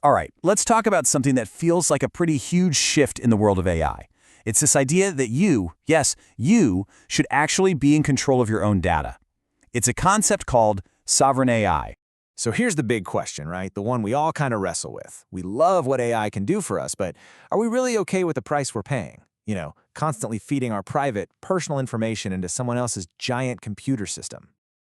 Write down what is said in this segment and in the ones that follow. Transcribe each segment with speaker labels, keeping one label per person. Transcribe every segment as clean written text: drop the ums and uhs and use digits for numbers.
Speaker 1: All right, let's talk about something that feels like a pretty huge shift in the world of AI. It's this idea that you, yes, you, should actually be in control of your own data. It's a concept called sovereign AI.
Speaker 2: So here's the big question, right? The one we all kind of wrestle with. We love what AI can do for us, but are we really okay with the price we're paying? Constantly feeding our private, personal information into someone else's giant computer system.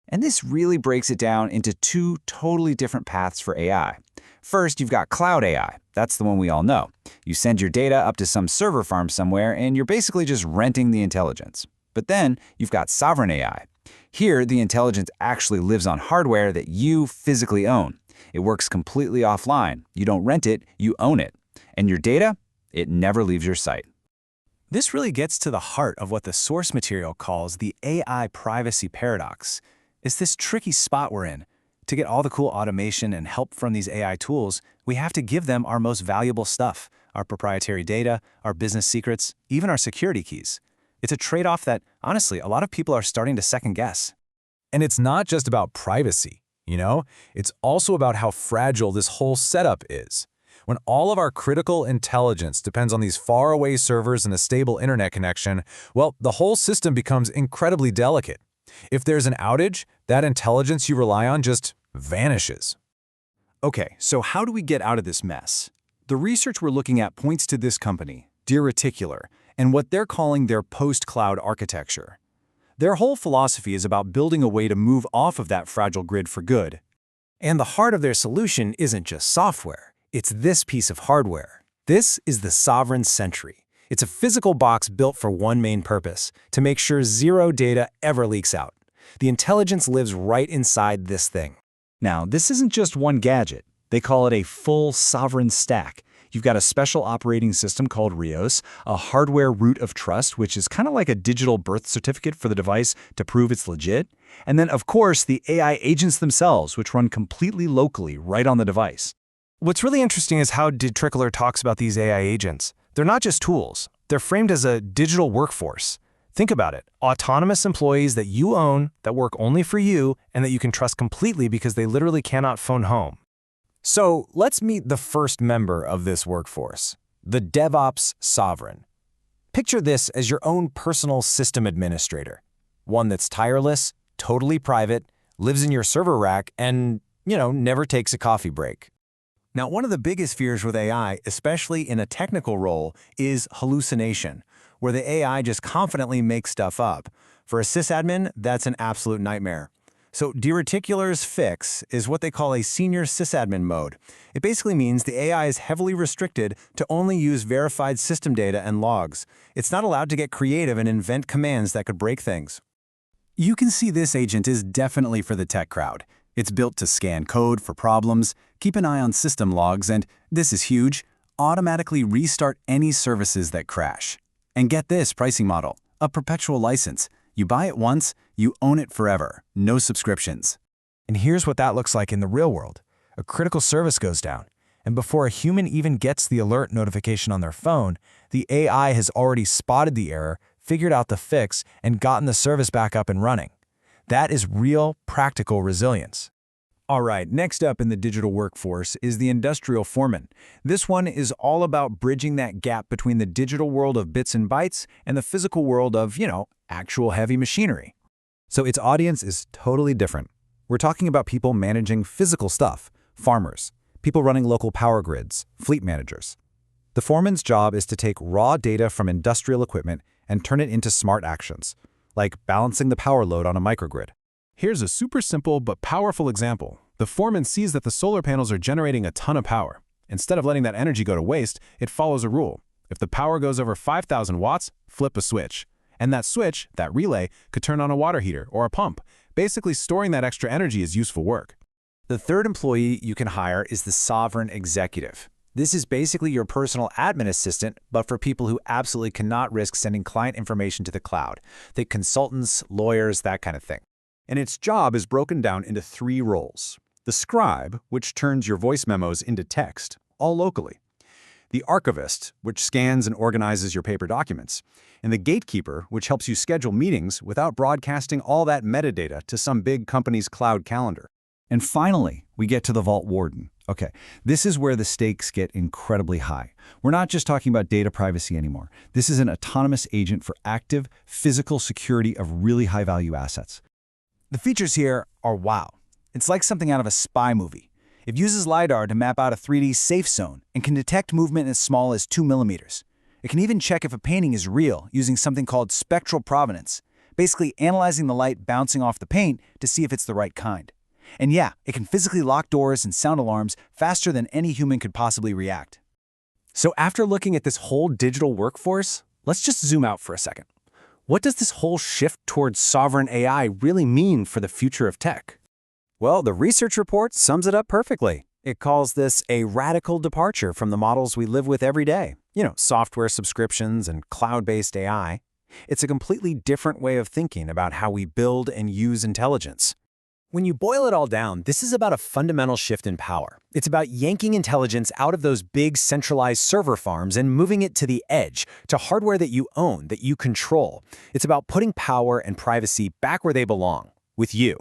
Speaker 3: And this really breaks it down into two totally different paths for AI. First, you've got cloud AI. That's the one we all know. You send your data up to some server farm somewhere, and you're basically just renting the intelligence. But then you've got sovereign AI. Here, the intelligence actually lives on hardware that you physically own. It works completely offline. You don't rent it, you own it. And your data, it never leaves your site.
Speaker 2: This really gets to the heart of what the source material calls the AI privacy paradox. It's this tricky spot we're in. To get all the cool automation and help from these AI tools, we have to give them our most valuable stuff, our proprietary data, our business secrets, even our security keys. It's a trade-off that, honestly, a lot of people are starting to second guess.
Speaker 4: And it's not just about privacy, It's also about how fragile this whole setup is. When all of our critical intelligence depends on these faraway servers and a stable internet connection, well, the whole system becomes incredibly delicate. If there's an outage, that intelligence you rely on just vanishes.
Speaker 1: Okay, so how do we get out of this mess? The research we're looking at points to this company, DeReticular, and what they're calling their post-cloud architecture. Their whole philosophy is about building a way to move off of that fragile grid for good.
Speaker 2: And the heart of their solution isn't just software. It's this piece of hardware. This is the Sovereign Sentry. It's a physical box built for one main purpose, to make sure zero data ever leaks out. The intelligence lives right inside this thing.
Speaker 1: Now, this isn't just one gadget. They call it a full sovereign stack. You've got a special operating system called Rios, a hardware root of trust, which is kind of like a digital birth certificate for the device to prove it's legit. And then, of course, the AI agents themselves, which run completely locally right on the device.
Speaker 2: What's really interesting is how DeReticular talks about these AI agents. They're not just tools. They're framed as a digital workforce. Think about it. Autonomous employees that you own, that work only for you, and that you can trust completely because they literally cannot phone home. So let's meet the first member of this workforce, the DevOps Sovereign. Picture this as your own personal system administrator, one that's tireless, totally private, lives in your server rack, and, never takes a coffee break. Now, one of the biggest fears with AI, especially in a technical role, is hallucination, where the AI just confidently makes stuff up. For a sysadmin, that's an absolute nightmare. So DeReticular's fix is what they call a senior sysadmin mode. It basically means the AI is heavily restricted to only use verified system data and logs. It's not allowed to get creative and invent commands that could break things. You can see this agent is definitely for the tech crowd. It's built to scan code for problems, keep an eye on system logs, and, this is huge, automatically restart any services that crash. And get this pricing model, a perpetual license. You buy it once, you own it forever, no subscriptions. And here's what that looks like in the real world. A critical service goes down, and before a human even gets the alert notification on their phone, the AI has already spotted the error, figured out the fix, and gotten the service back up and running. That is real, practical resilience. All right, next up in the digital workforce is the Industrial Foreman. This one is all about bridging that gap between the digital world of bits and bytes and the physical world of, actual heavy machinery.
Speaker 4: So its audience is totally different. We're talking about people managing physical stuff, farmers, people running local power grids, fleet managers. The foreman's job is to take raw data from industrial equipment and turn it into smart actions, like balancing the power load on a microgrid.
Speaker 5: Here's a super simple but powerful example. The foreman sees that the solar panels are generating a ton of power. Instead of letting that energy go to waste, it follows a rule. If the power goes over 5,000 watts, flip a switch. And that switch, that relay, could turn on a water heater or a pump. Basically, storing that extra energy is useful work.
Speaker 2: The third employee you can hire is the Sovereign Executive. This is basically your personal admin assistant, but for people who absolutely cannot risk sending client information to the cloud. Think consultants, lawyers, that kind of thing.
Speaker 1: And its job is broken down into 3 roles. The scribe, which turns your voice memos into text, all locally. The archivist, which scans and organizes your paper documents. And the gatekeeper, which helps you schedule meetings without broadcasting all that metadata to some big company's cloud calendar. And finally, we get to the Vault Warden,
Speaker 3: Okay, this is where the stakes get incredibly high. We're not just talking about data privacy anymore. This is an autonomous agent for active, physical security of really high-value assets.
Speaker 1: The features here are wow. It's like something out of a spy movie. It uses LiDAR to map out a 3D safe zone and can detect movement as small as 2 millimeters. It can even check if a painting is real using something called spectral provenance, basically analyzing the light bouncing off the paint to see if it's the right kind. And yeah, it can physically lock doors and sound alarms faster than any human could possibly react.
Speaker 2: So after looking at this whole digital workforce, let's just zoom out for a second. What does this whole shift towards sovereign AI really mean for the future of tech?
Speaker 3: Well, the research report sums it up perfectly. It calls this a radical departure from the models we live with every day. Software subscriptions and cloud-based AI. It's a completely different way of thinking about how we build and use intelligence.
Speaker 2: When you boil it all down, this is about a fundamental shift in power. It's about yanking intelligence out of those big centralized server farms and moving it to the edge, to hardware that you own, that you control. It's about putting power and privacy back where they belong, with you.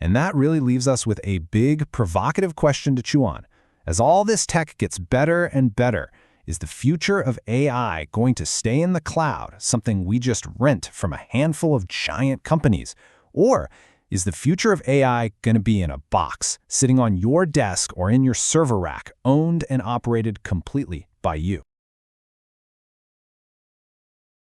Speaker 4: And that really leaves us with a big, provocative question to chew on. As all this tech gets better and better, is the future of AI going to stay in the cloud, something we just rent from a handful of giant companies? Or is the future of AI going to be in a box, sitting on your desk or in your server rack, owned and operated completely by you?